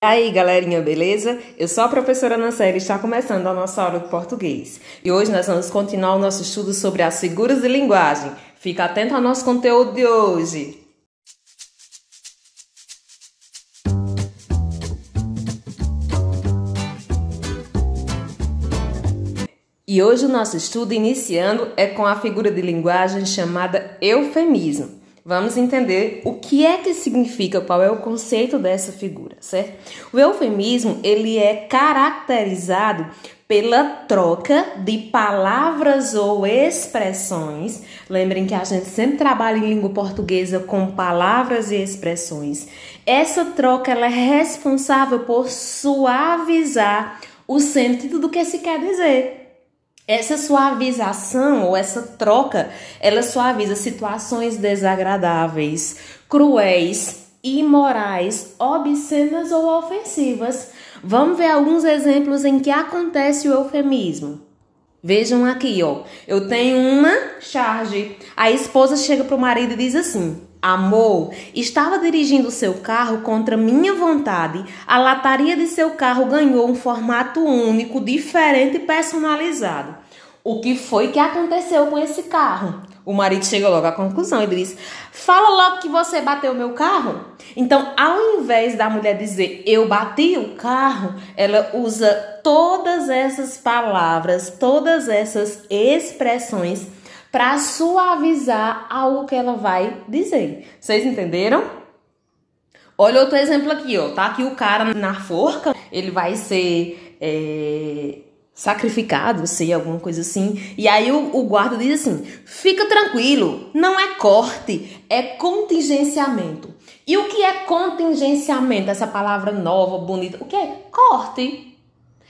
E aí, galerinha, beleza? Eu sou a professora Nancélia e está começando a nossa aula de português. E hoje nós vamos continuar o nosso estudo sobre as figuras de linguagem. Fica atento ao nosso conteúdo de hoje. E hoje o nosso estudo iniciando é com a figura de linguagem chamada eufemismo. Vamos entender o que é que significa, qual é o conceito dessa figura, certo? O eufemismo, ele é caracterizado pela troca de palavras ou expressões. Lembrem que a gente sempre trabalha em língua portuguesa com palavras e expressões. Essa troca, ela é responsável por suavizar o sentido do que se quer dizer. Essa suavização ou essa troca, ela suaviza situações desagradáveis, cruéis, imorais, obscenas ou ofensivas. Vamos ver alguns exemplos em que acontece o eufemismo. Vejam aqui, ó. Eu tenho uma charge. A esposa chega para o marido e diz assim: amor, estava dirigindo seu carro contra minha vontade. A lataria de seu carro ganhou um formato único, diferente e personalizado. O que foi que aconteceu com esse carro? O marido chega logo à conclusão. Ele diz: fala logo que você bateu meu carro. Então, ao invés da mulher dizer eu bati o carro, ela usa todas essas palavras, todas essas expressões para suavizar algo que ela vai dizer. Vocês entenderam? Olha outro exemplo aqui, ó. Tá aqui o cara na forca, ele vai ser sacrificado, sei, alguma coisa assim. E aí o guarda diz assim: fica tranquilo, não é corte, é contingenciamento. E o que é contingenciamento? Essa palavra nova, bonita. O que é? Corte,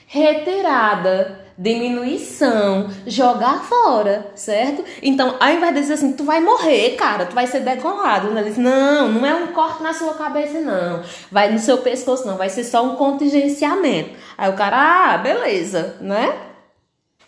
retirada, diminuição, jogar fora, certo? Então, ao invés de dizer assim, tu vai morrer, cara, tu vai ser degolado, né? Ele diz: não é um corte na sua cabeça, não. Vai no seu pescoço, não. Vai ser só um contingenciamento. Aí o cara, beleza, né?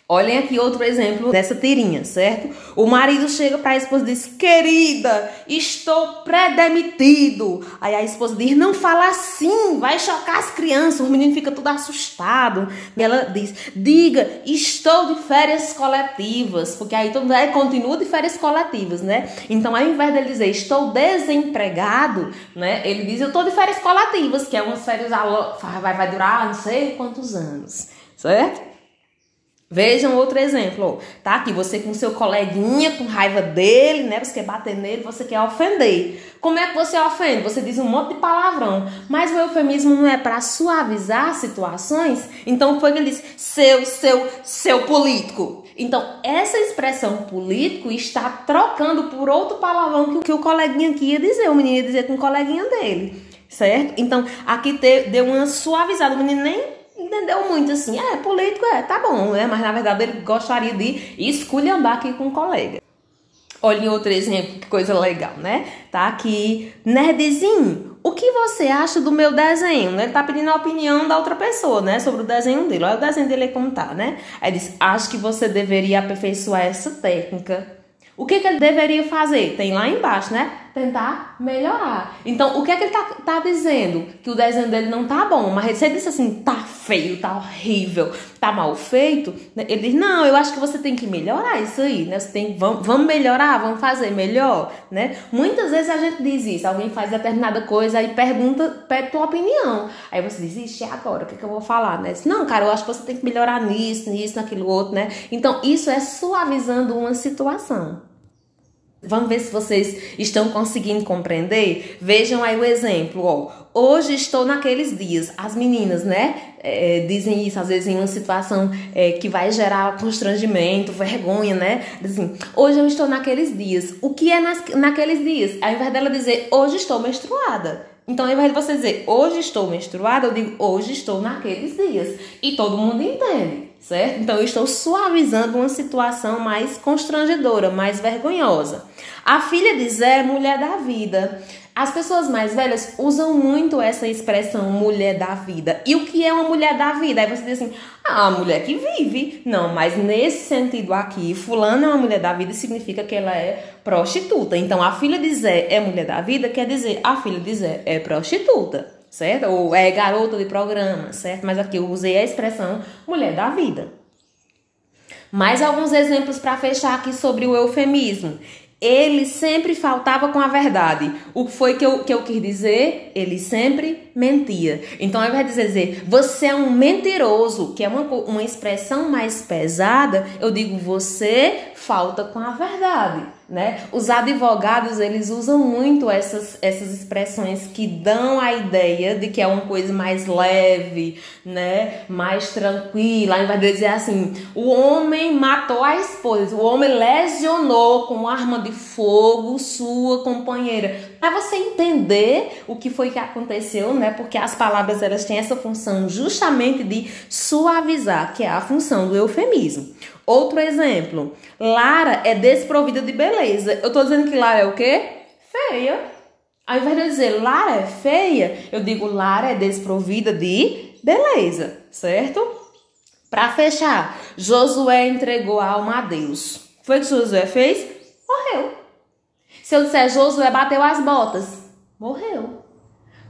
Olhem aqui outro exemplo dessa tirinha, certo? O marido chega para a esposa e diz: querida, estou pré-demitido. Aí a esposa diz: não fala assim, vai chocar as crianças. O menino fica todo assustado. E ela diz: diga, estou de férias coletivas. Porque aí todo mundo continua de férias coletivas, né? Então, ao invés dele dizer estou desempregado, né? Ele diz: eu estou de férias coletivas, que é umas férias, vai durar não sei quantos anos, certo? Vejam outro exemplo, tá aqui você com seu coleguinha, com raiva dele, né? Você quer bater nele, você quer ofender. Como é que você ofende? Você diz um monte de palavrão, mas o eufemismo não é para suavizar situações? Então foi que ele diz: seu político. Então essa expressão político está trocando por outro palavrão que o coleguinha aqui ia dizer, o menino ia dizer com o coleguinha dele, certo? Então aqui deu uma suavizada, o menino nem entendeu muito assim, político tá bom, né? Mas na verdade ele gostaria de esculhambar aqui com um colega. Olha outro exemplo, que coisa legal, né? Tá aqui, nerdzinho, o que você acha do meu desenho? Ele tá pedindo a opinião da outra pessoa, né? Sobre o desenho dele. Olha o desenho dele como tá, né? Aí ele diz: acho que você deveria aperfeiçoar essa técnica. O que ele deveria fazer? Tem lá embaixo, né? Tentar melhorar. Então, o que é que ele tá dizendo? Que o desenho dele não tá bom. Mas se ele disse assim, tá feio, tá horrível, tá mal feito, né? Ele diz: não, eu acho que você tem que melhorar isso aí, né? Vamos melhorar, vamos fazer melhor, né? Muitas vezes a gente diz isso. Alguém faz determinada coisa e pede tua opinião. Aí você diz: ixi, agora, o que eu vou falar, né? Não, cara, eu acho que você tem que melhorar nisso, naquilo outro, né? Então, isso é suavizando uma situação. Vamos ver se vocês estão conseguindo compreender? Vejam aí o exemplo, ó. Hoje estou naqueles dias. As meninas, né, dizem isso às vezes em uma situação que vai gerar constrangimento, vergonha, né? Assim, hoje eu estou naqueles dias. O que é naqueles dias? Ao invés dela dizer hoje estou menstruada. Então, ao invés de você dizer hoje estou menstruada, eu digo hoje estou naqueles dias. E todo mundo entende, certo? Então, eu estou suavizando uma situação mais constrangedora, mais vergonhosa. A filha de Zé é mulher da vida. As pessoas mais velhas usam muito essa expressão mulher da vida. E o que é uma mulher da vida? Aí você diz assim: a mulher que vive. Não, mas nesse sentido aqui, fulano é uma mulher da vida significa que ela é prostituta. Então, a filha de Zé é mulher da vida, quer dizer, a filha de Zé é prostituta. certo? Ou é garota de programa, certo? Mas aqui eu usei a expressão mulher da vida. Mais alguns exemplos para fechar aqui sobre o eufemismo. Ele sempre faltava com a verdade. O que foi que eu quis dizer? Ele sempre mentia. Então, ao invés de dizer, você é um mentiroso, que é uma expressão mais pesada, eu digo, você falta com a verdade, né? Os advogados, eles usam muito essas expressões que dão a ideia de que é uma coisa mais leve, né? Mais tranquila. Ao invés de dizer assim, o homem matou a esposa, o homem lesionou com arma de fogo sua companheira. Para você entender o que foi que aconteceu, né? Porque as palavras, elas têm essa função justamente de suavizar, que é a função do eufemismo. Outro exemplo, Lara é desprovida de beleza. Eu tô dizendo que Lara é o quê? Feia. Ao invés de eu dizer Lara é feia, eu digo Lara é desprovida de beleza, certo? Para fechar, Josué entregou a alma a Deus. Foi o que Josué fez? Morreu. Se eu disser Josué bateu as botas, morreu.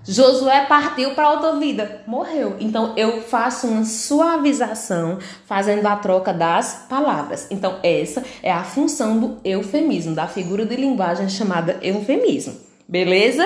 Josué partiu para outra vida, morreu. Então, eu faço uma suavização fazendo a troca das palavras. Então, essa é a função do eufemismo, da figura de linguagem chamada eufemismo. Beleza?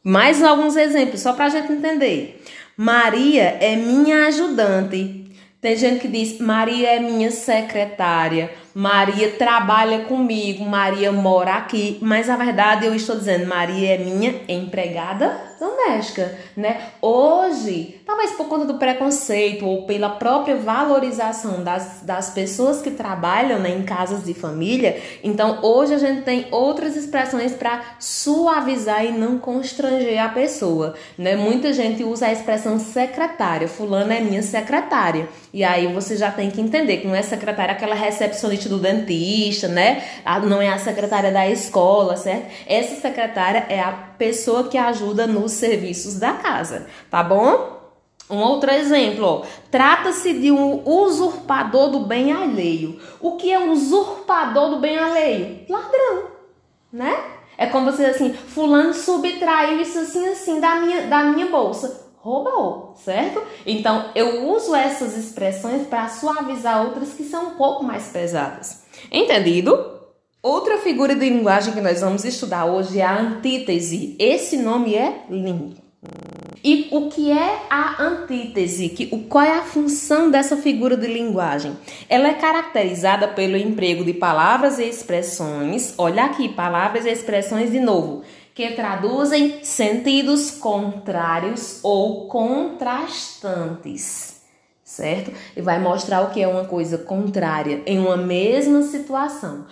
Mais alguns exemplos, só para a gente entender. Maria é minha ajudante. Tem gente que diz, Maria é minha secretária, Maria trabalha comigo, Maria mora aqui, mas na verdade eu estou dizendo, Maria é minha empregada doméstica, né? Hoje, talvez por conta do preconceito ou pela própria valorização das pessoas que trabalham, né, em casas de família, então hoje a gente tem outras expressões para suavizar e não constranger a pessoa, né? Muita gente usa a expressão secretária, fulana é minha secretária. E aí você já tem que entender que não é secretária aquela recepcionista do dentista, né? Não é a secretária da escola, certo? Essa secretária é a pessoa que ajuda nos serviços da casa, tá bom? Um outro exemplo, ó. Trata-se de um usurpador do bem alheio. O que é um usurpador do bem alheio? Ladrão, né? É como você diz assim, fulano subtraiu isso assim da minha bolsa. Roubou, certo? Então, eu uso essas expressões para suavizar outras que são um pouco mais pesadas. Entendido? Outra figura de linguagem que nós vamos estudar hoje é a antítese. Esse nome é lindo. E o que é a antítese? Qual é a função dessa figura de linguagem? Ela é caracterizada pelo emprego de palavras e expressões. Olha aqui, palavras e expressões de novo, que traduzem sentidos contrários ou contrastantes, certo? E vai mostrar o que é uma coisa contrária em uma mesma situação.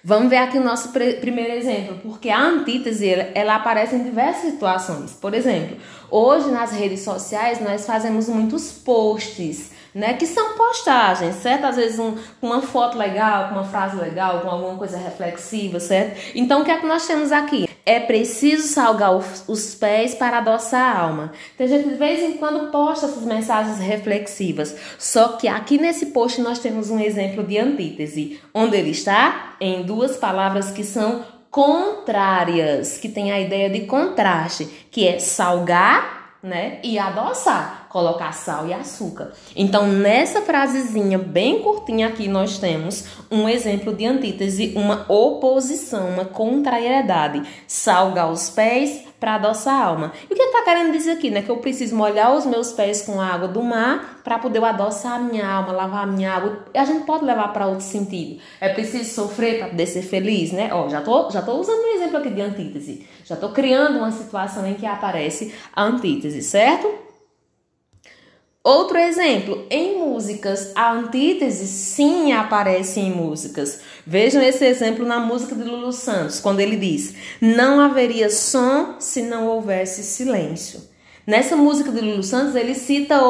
Vamos ver aqui o nosso primeiro exemplo, porque a antítese, ela aparece em diversas situações. Por exemplo, hoje nas redes sociais nós fazemos muitos posts, né, que são postagens, certo? Às vezes com uma foto legal, com uma frase legal, com alguma coisa reflexiva, certo? Então, o que é que nós temos aqui? É preciso salgar os pés para adoçar a alma. Tem gente que de vez em quando posta essas mensagens reflexivas. Só que aqui nesse post nós temos um exemplo de antítese. Onde ele está? Em duas palavras que são contrárias, que tem a ideia de contraste, que é salgar, né, e adoçar, colocar sal e açúcar. Então, nessa frasezinha bem curtinha aqui, nós temos um exemplo de antítese, uma oposição, uma contrariedade. Salgar os pés para adoçar a alma. E o que está querendo dizer aqui, né? Que eu preciso molhar os meus pés com a água do mar para poder adoçar a minha alma, lavar a minha água. E a gente pode levar para outro sentido. É preciso sofrer para poder ser feliz, né? Ó, já tô usando um exemplo aqui de antítese. Já tô criando uma situação em que aparece a antítese, certo? Outro exemplo, em músicas, a antítese sim aparece em músicas. Vejam esse exemplo na música de Lulu Santos, quando ele diz: não haveria som se não houvesse silêncio. Nessa música de Lulu Santos, ele cita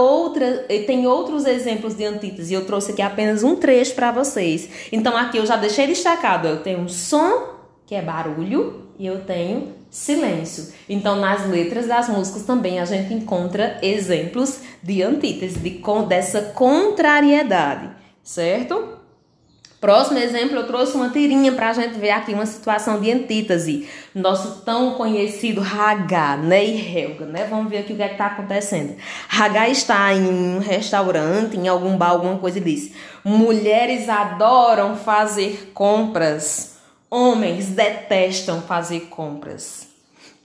tem outros exemplos de antítese, e eu trouxe aqui apenas um trecho para vocês. Então aqui eu já deixei destacado, eu tenho um som, que é barulho, e eu tenho silêncio. Então, nas letras das músicas também a gente encontra exemplos de antítese, dessa contrariedade, certo? Próximo exemplo, eu trouxe uma tirinha para a gente ver aqui uma situação de antítese. Nosso tão conhecido Hagar, né, e Helga, né? Vamos ver aqui o que é que está acontecendo. Hagar está em um restaurante, em algum bar, alguma coisa e diz: mulheres adoram fazer compras, homens detestam fazer compras.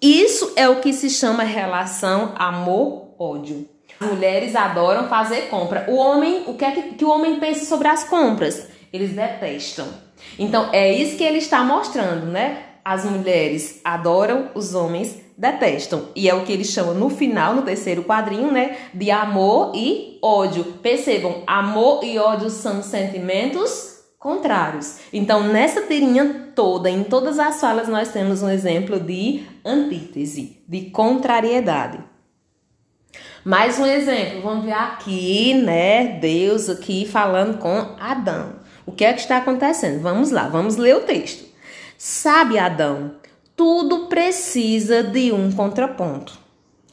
Isso é o que se chama relação amor-ódio. Mulheres adoram fazer compra. O homem, o que é que o homem pensa sobre as compras? Eles detestam. Então, é isso que ele está mostrando, né? As mulheres adoram, os homens detestam. E é o que ele chama no final, no terceiro quadrinho, né? De amor e ódio. Percebam, amor e ódio são sentimentos contrários. Então, nessa tirinha toda, em todas as falas, nós temos um exemplo de antítese, de contrariedade. Mais um exemplo, vamos ver aqui, né? Deus aqui falando com Adão. O que é que está acontecendo? Vamos lá, vamos ler o texto. Sabe, Adão, tudo precisa de um contraponto.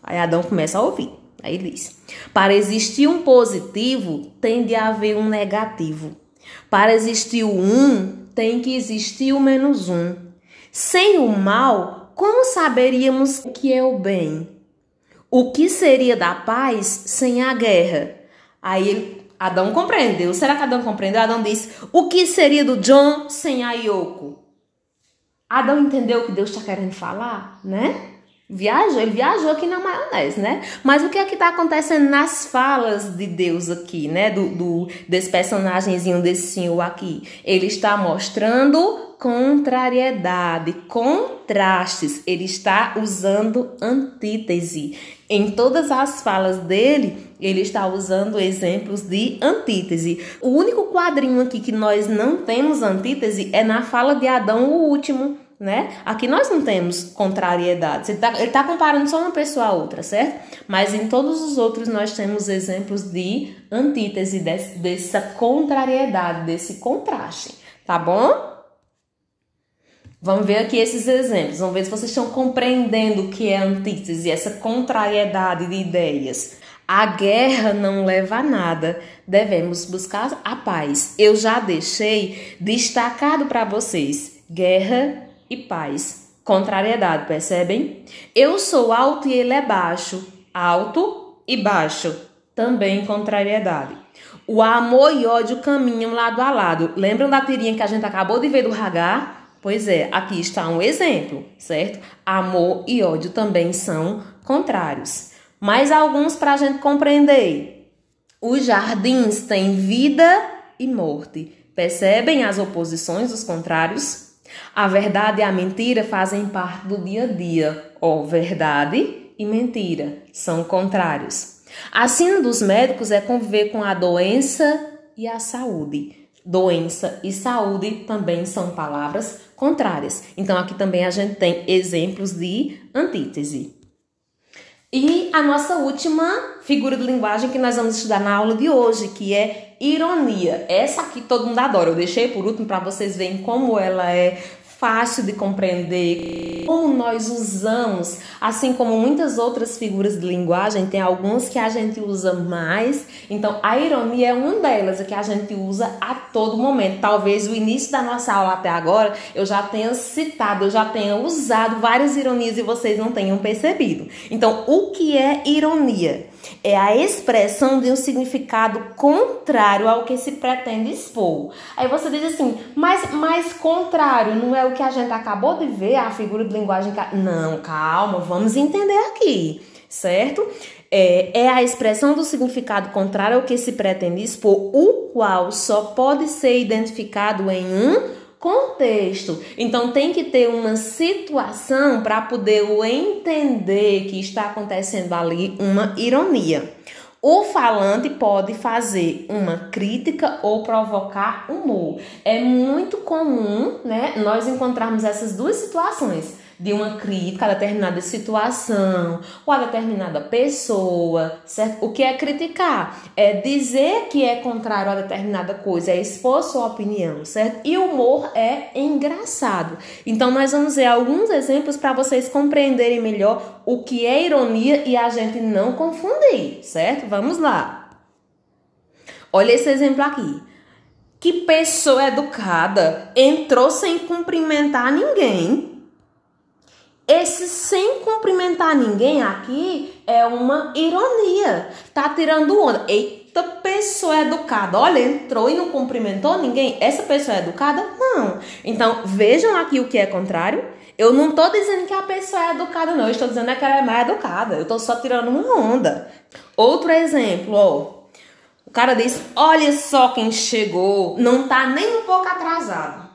Aí Adão começa a ouvir. Aí ele diz: para existir um positivo, tem de haver um negativo. Para existir o um, tem que existir o menos um. Sem o mal, como saberíamos o que é o bem? O que seria da paz sem a guerra? Aí Adão compreendeu. Será que Adão compreendeu? Adão disse: o que seria do John sem a Yoko? Adão entendeu o que Deus está querendo falar, né? Ele viajou aqui na maionese, né? Mas o que é que está acontecendo nas falas de Deus aqui, né? Desse personagemzinho, desse senhor aqui. Ele está mostrando contrariedade, contrastes. Ele está usando antítese. Em todas as falas dele, ele está usando exemplos de antítese. O único quadrinho aqui que nós não temos antítese é na fala de Adão, o último, né? Aqui nós não temos contrariedade. Ele está comparando só uma pessoa a outra, certo? Mas em todos os outros nós temos exemplos de antítese, dessa contrariedade, desse contraste, tá bom? Vamos ver aqui esses exemplos. Vamos ver se vocês estão compreendendo o que é antítese, essa contrariedade de ideias. A guerra não leva a nada. Devemos buscar a paz. Eu já deixei destacado para vocês: guerra e paz. Contrariedade, percebem? Eu sou alto e ele é baixo. Alto e baixo. Também contrariedade. O amor e ódio caminham lado a lado. Lembram da tirinha que a gente acabou de ver do Hagar? Pois é, aqui está um exemplo, certo? Amor e ódio também são contrários. Mais alguns para a gente compreender. Os jardins têm vida e morte. Percebem as oposições, os contrários? A verdade e a mentira fazem parte do dia a dia. Verdade e mentira são contrários. A sina dos médicos é conviver com a doença e a saúde. Doença e saúde também são palavras contrárias. Então, aqui também a gente tem exemplos de antítese. E a nossa última figura de linguagem que nós vamos estudar na aula de hoje, que é ironia. Essa aqui todo mundo adora. Eu deixei por último para vocês verem como ela é fácil de compreender, como nós usamos, assim como muitas outras figuras de linguagem, tem algumas que a gente usa mais. Então, a ironia é uma delas, que a gente usa a todo momento. Talvez o início da nossa aula até agora, eu já tenha citado, eu já tenha usado várias ironias e vocês não tenham percebido. Então, o que é ironia? É a expressão de um significado contrário ao que se pretende expor. Aí você diz assim, mas contrário não é o que a gente acabou de ver, a figura de linguagem... Não, calma, vamos entender aqui, certo? É a expressão do significado contrário ao que se pretende expor, o qual só pode ser identificado em um contexto. Então tem que ter uma situação para poder entender que está acontecendo ali uma ironia. O falante pode fazer uma crítica ou provocar humor. É muito comum, né, nós encontrarmos essas duas situações, de uma crítica a determinada situação ou a determinada pessoa, certo? O que é criticar? É dizer que é contrário a determinada coisa, é expor sua opinião, certo? E o humor é engraçado. Então, nós vamos ver alguns exemplos para vocês compreenderem melhor o que é ironia e a gente não confundir, certo? Vamos lá. Olha esse exemplo aqui. Que pessoa educada entrou sem cumprimentar ninguém. Esse sem cumprimentar ninguém aqui é uma ironia. Tá tirando onda. Eita, pessoa educada. Olha, entrou e não cumprimentou ninguém. Essa pessoa é educada? Não. Então, vejam aqui o que é contrário. Eu não tô dizendo que a pessoa é educada, não. Eu estou dizendo que ela é mais educada. Eu tô só tirando uma onda. Outro exemplo, ó. O cara diz, olha só quem chegou. Não tá nem um pouco atrasado.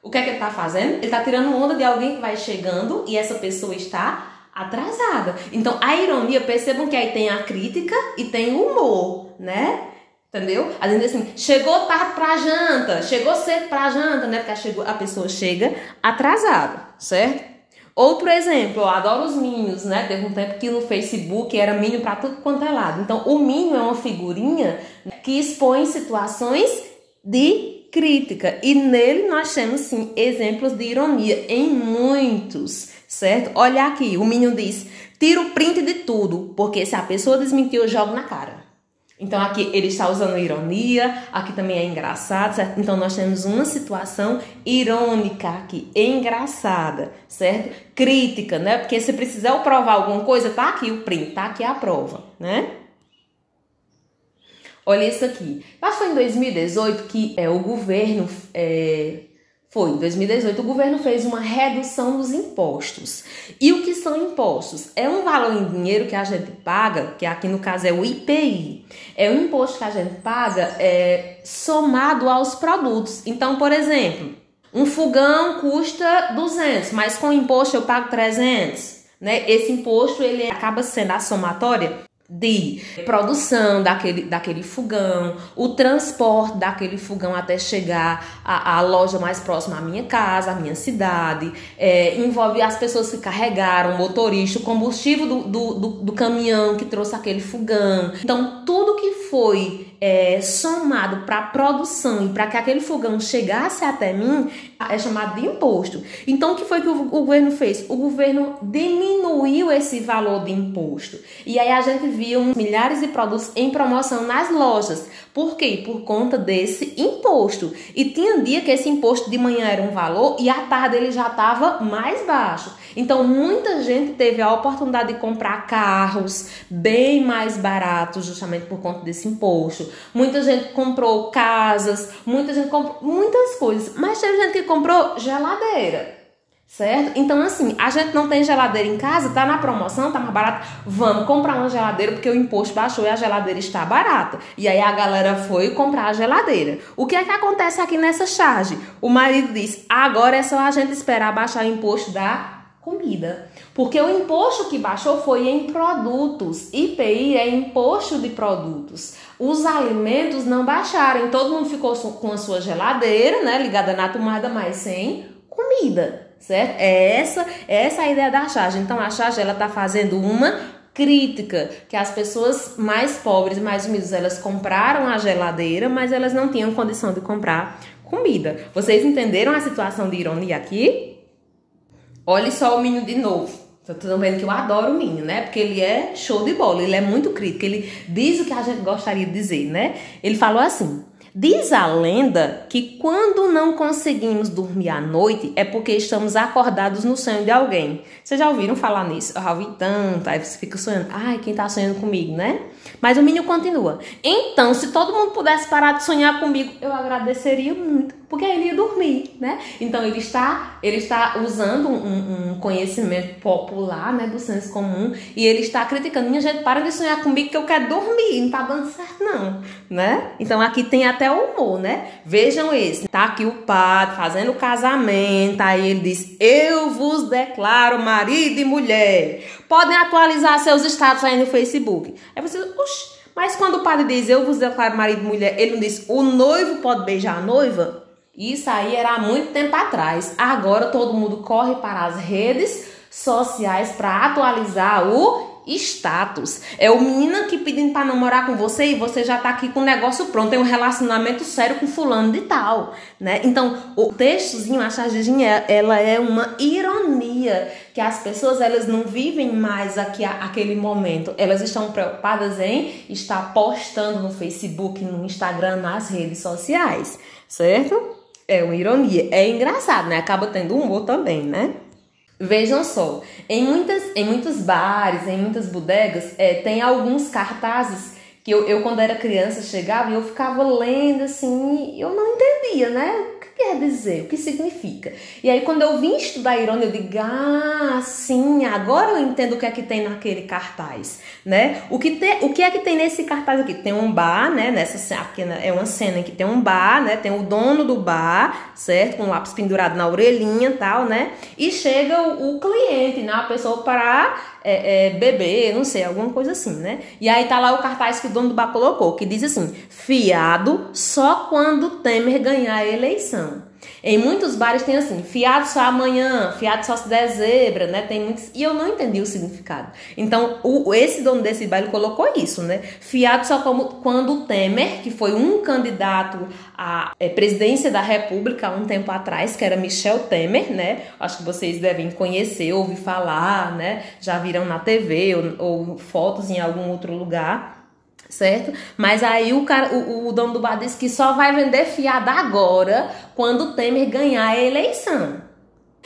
O que é que ele tá fazendo? Ele tá tirando onda de alguém que vai chegando e essa pessoa está atrasada. Então, a ironia, percebam que aí tem a crítica e tem o humor, né? Entendeu? A gente diz assim, chegou tarde pra janta, chegou cedo pra janta, né? Porque a pessoa chega atrasada, certo? Outro exemplo, eu adoro os Minions, né? Teve um tempo que no Facebook era Minion pra tudo quanto é lado. Então, o Minion é uma figurinha que expõe situações de crítica. E nele nós temos, sim, exemplos de ironia em muitos, certo? Olha aqui, o Minion diz, tira o print de tudo, porque se a pessoa desmentir, eu jogo na cara. Então aqui ele está usando ironia, aqui também é engraçado, certo? Então nós temos uma situação irônica aqui, engraçada, certo? Crítica, né? Porque se precisar eu provar alguma coisa, tá aqui o print, tá aqui a prova, né? Olha isso aqui. Acho que foi em 2018 que o governo... Foi, em 2018, o governo fez uma redução dos impostos. E o que são impostos? É um valor em dinheiro que a gente paga, que aqui no caso é o IPI. É um imposto que a gente paga somado aos produtos. Então, por exemplo, um fogão custa 200, mas com imposto eu pago 300. Né? Esse imposto ele acaba sendo a somatória de produção daquele fogão, o transporte daquele fogão até chegar à loja mais próxima à minha casa, à minha cidade, envolve as pessoas que carregaram, o motorista, o combustível do caminhão que trouxe aquele fogão. Então, tudo que foi somado para a produção e para que aquele fogão chegasse até mim é chamado de imposto. Então, o que foi que o governo fez? O governo diminuiu esse valor de imposto. E aí a gente viu milhares de produtos em promoção nas lojas. Por quê? Por conta desse imposto. E tinha dia que esse imposto de manhã era um valor e à tarde ele já estava mais baixo. Então, muita gente teve a oportunidade de comprar carros bem mais baratos justamente por conta desse imposto. Muita gente comprou casas, muita gente comprou muitas coisas, mas teve gente que comprou geladeira, certo? Então, assim, a gente não tem geladeira em casa, tá na promoção, tá mais barato, vamos comprar uma geladeira porque o imposto baixou e a geladeira está barata. E aí a galera foi comprar a geladeira. O que é que acontece aqui nessa charge? O marido diz, agora é só a gente esperar baixar o imposto da comida. Porque o imposto que baixou foi em produtos. IPI é imposto de produtos. Os alimentos não baixaram. Todo mundo ficou com a sua geladeira, né, ligada na tomada, mas sem comida, certo? Essa a ideia da charge. Então a charge ela tá fazendo uma crítica, que as pessoas mais pobres, mais humildes, elas compraram a geladeira, mas elas não tinham condição de comprar comida. Vocês entenderam a situação de ironia aqui? Olha só o Minho de novo. Estão vendo que eu adoro o Minho, né? Porque ele é show de bola, ele é muito crítico, ele diz o que a gente gostaria de dizer, né? Ele falou assim, diz a lenda que quando não conseguimos dormir à noite é porque estamos acordados no sonho de alguém. Vocês já ouviram falar nisso? Eu já ouvi tanto, aí você fica sonhando, ai, quem tá sonhando comigo, né? Mas o Minho continua, então se todo mundo pudesse parar de sonhar comigo, eu agradeceria muito, porque ele ia dormir, né? Então ele está usando um conhecimento popular, né, do senso comum, e ele está criticando, minha gente, para de sonhar comigo que eu quero dormir, não tá dando certo não, né? Então aqui tem até o humor, né? Vejam esse, tá aqui o padre fazendo o casamento, aí ele diz, eu vos declaro marido e mulher, podem atualizar seus status aí no Facebook. Aí você, oxi, mas quando o padre diz, eu vos declaro marido e mulher, ele não diz, o noivo pode beijar a noiva? Isso aí era há muito tempo atrás. Agora todo mundo corre para as redes sociais para atualizar o status. É o menino que pedindo pra namorar com você e você já tá aqui com o negócio pronto, tem um relacionamento sério com fulano de tal, né? Então, o textozinho, a chargezinha, ela é uma ironia, que as pessoas, elas não vivem mais aquele momento. Elas estão preocupadas em estar postando no Facebook, no Instagram, nas redes sociais, certo? É uma ironia. É engraçado, né? Acaba tendo humor também, né? Vejam só, em muitos bares, em muitas bodegas, tem alguns cartazes que eu quando era criança chegava e eu ficava lendo assim, e eu não entendia, né? O que quer dizer? O que significa? E aí quando eu vim estudar ironia, eu digo, sim, agora eu entendo o que é que tem naquele cartaz, né? O que é que tem nesse cartaz aqui? Tem um bar, né? Aqui é uma cena em que tem um bar, né? Tem o dono do bar, certo? Com o lápis pendurado na orelhinha e tal, né? E chega o cliente, né? A pessoa para beber, não sei, alguma coisa assim, né? E aí tá lá o cartaz que o dono do bar colocou, que diz assim, fiado só quando Temer ganhar a eleição. Em muitos bares tem assim, fiado só amanhã, fiado só se der zebra, né? Tem muitos, e eu não entendi o significado. Então, esse dono desse bar ele colocou isso, né? Fiado só quando o Temer, que foi um candidato à presidência da República há um tempo atrás, que era Michel Temer, né? Acho que vocês devem conhecer, ouvir falar, né? Já viram na TV ou fotos em algum outro lugar. Certo? Mas aí o dono do bar disse que só vai vender fiado agora quando o Temer ganhar a eleição.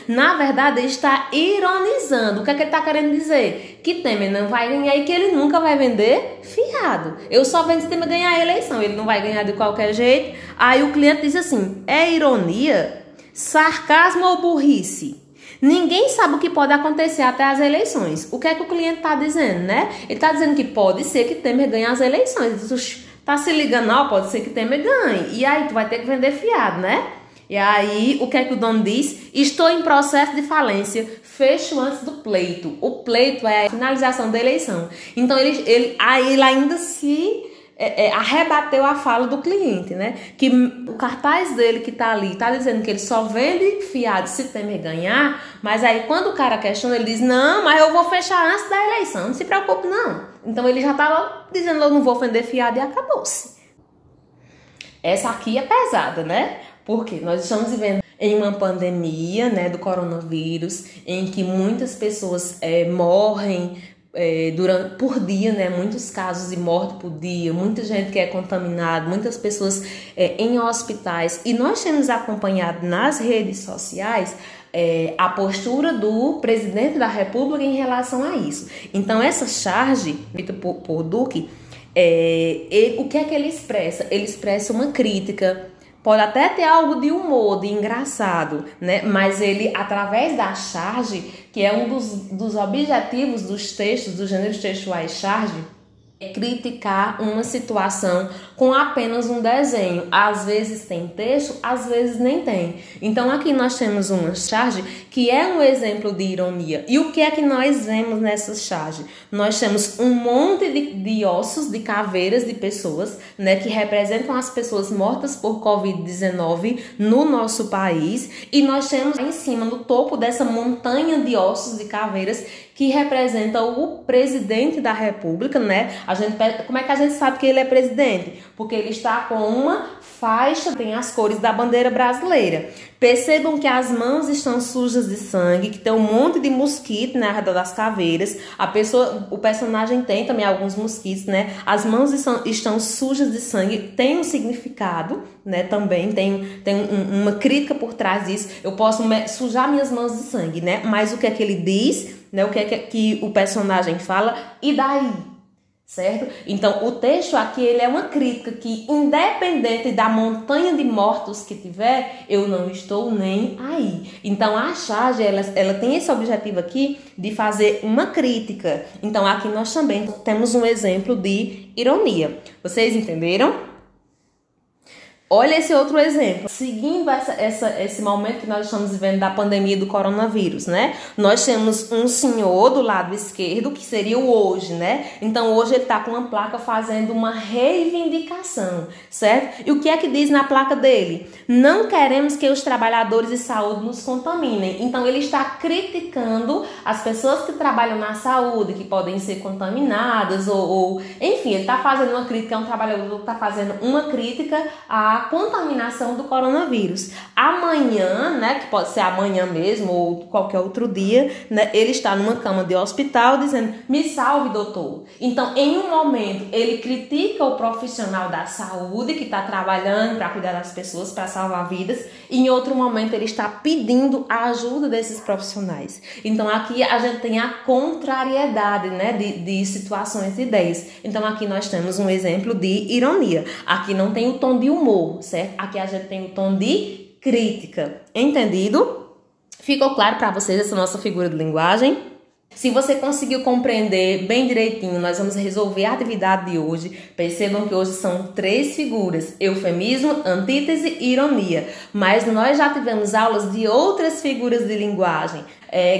Na verdade, ele está ironizando. O que é que ele está querendo dizer? Que Temer não vai ganhar e que ele nunca vai vender fiado. Eu só vendo se Temer ganhar a eleição. Ele não vai ganhar de qualquer jeito. Aí o cliente diz assim, é ironia? Sarcasmo ou burrice? Ninguém sabe o que pode acontecer até as eleições. O que é que o cliente está dizendo, né? Ele está dizendo que pode ser que Temer ganhe as eleições. Tá se ligando, não, pode ser que Temer ganhe. E aí tu vai ter que vender fiado, né? E aí, o que é que o dono diz? Estou em processo de falência, fecho antes do pleito. O pleito é a finalização da eleição. Então, ele ainda se... arrebateu a fala do cliente, né? Que o cartaz dele que tá ali, tá dizendo que ele só vende fiado se Temer ganhar, mas aí quando o cara questiona, ele diz, não, mas eu vou fechar antes da eleição, não se preocupe não. Então ele já tava dizendo, eu não vou vender fiado e acabou-se. Essa aqui é pesada, né? Porque nós estamos vivendo em uma pandemia, né, do coronavírus, em que muitas pessoas morrem por dia, né? Muitos casos de morte por dia, muita gente que é contaminada, muitas pessoas em hospitais. E nós temos acompanhado nas redes sociais a postura do presidente da República em relação a isso. Então, essa charge feita por Duque, o que é que ele expressa? Ele expressa uma crítica. Pode até ter algo de humor, de engraçado, né? Mas ele, através da charge, que é um dos objetivos dos textos, dos gêneros textuais charge, é criticar uma situação com apenas um desenho. Às vezes tem texto, às vezes nem tem. Então aqui nós temos uma charge que é um exemplo de ironia. E o que é que nós vemos nessa charge? Nós temos um monte de ossos, de caveiras de pessoas, né, que representam as pessoas mortas por Covid-19 no nosso país. E nós temos em cima, no topo dessa montanha de ossos, de caveiras, que representa o presidente da República, né? Como é que a gente sabe que ele é presidente? Porque ele está com uma faixa, tem as cores da bandeira brasileira. Percebam que as mãos estão sujas de sangue, que tem um monte de mosquito na redor das caveiras. O personagem tem também alguns mosquitos, né? As mãos estão sujas de sangue, tem um significado, né? Também tem uma crítica por trás disso. Eu posso sujar minhas mãos de sangue, né? Mas o que é que ele diz, né? O que é que o personagem fala? E daí? Certo? Então, o texto aqui ele é uma crítica que, independente da montanha de mortos que tiver, eu não estou nem aí. Então, a charge, ela tem esse objetivo aqui de fazer uma crítica. Então, aqui nós também temos um exemplo de ironia. Vocês entenderam? Olha esse outro exemplo. Seguindo esse momento que nós estamos vivendo da pandemia do coronavírus, né? Nós temos um senhor do lado esquerdo, que seria o hoje, né? Então hoje ele está com uma placa fazendo uma reivindicação, certo? E o que é que diz na placa dele? Não queremos que os trabalhadores de saúde nos contaminem. Então ele está criticando as pessoas que trabalham na saúde, que podem ser contaminadas, enfim, ele está fazendo uma crítica, é um trabalhador que está fazendo uma crítica à contaminação do coronavírus. Amanhã, né, que pode ser amanhã mesmo ou qualquer outro dia, né, ele está numa cama de hospital dizendo: me salve, doutor. Então, em um momento, ele critica o profissional da saúde que está trabalhando para cuidar das pessoas, para salvar vidas, e em outro momento ele está pedindo a ajuda desses profissionais. Então, aqui a gente tem a contrariedade, né, de situações e ideias. Então, aqui nós temos um exemplo de ironia. Aqui não tem o tom de humor, certo? Aqui a gente tem o tom de crítica. Entendido? Ficou claro para vocês essa nossa figura de linguagem? Se você conseguiu compreender bem direitinho, nós vamos resolver a atividade de hoje. Percebam que hoje são 3 figuras: eufemismo, antítese e ironia. Mas nós já tivemos aulas de outras figuras de linguagem.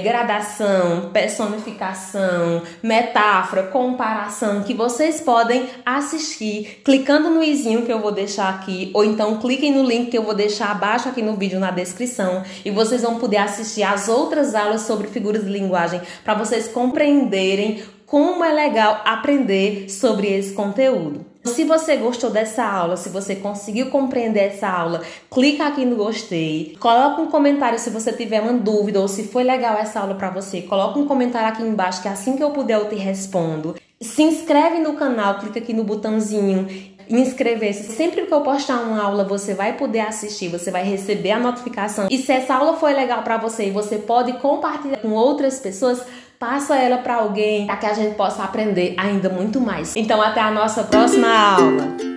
Gradação, personificação, metáfora, comparação, que vocês podem assistir clicando no izinho que eu vou deixar aqui, ou então cliquem no link que eu vou deixar abaixo aqui no vídeo na descrição, e vocês vão poder assistir as outras aulas sobre figuras de linguagem para vocês compreenderem como é legal aprender sobre esse conteúdo. Se você gostou dessa aula, se você conseguiu compreender essa aula, clica aqui no gostei, coloca um comentário se você tiver uma dúvida ou se foi legal essa aula para você, coloca um comentário aqui embaixo que assim que eu puder eu te respondo. Se inscreve no canal, clica aqui no botãozinho inscrever-se. Sempre que eu postar uma aula, você vai poder assistir, você vai receber a notificação. E se essa aula foi legal para você e você pode compartilhar com outras pessoas, passa ela para alguém para que a gente possa aprender ainda muito mais. Então, até a nossa próxima aula!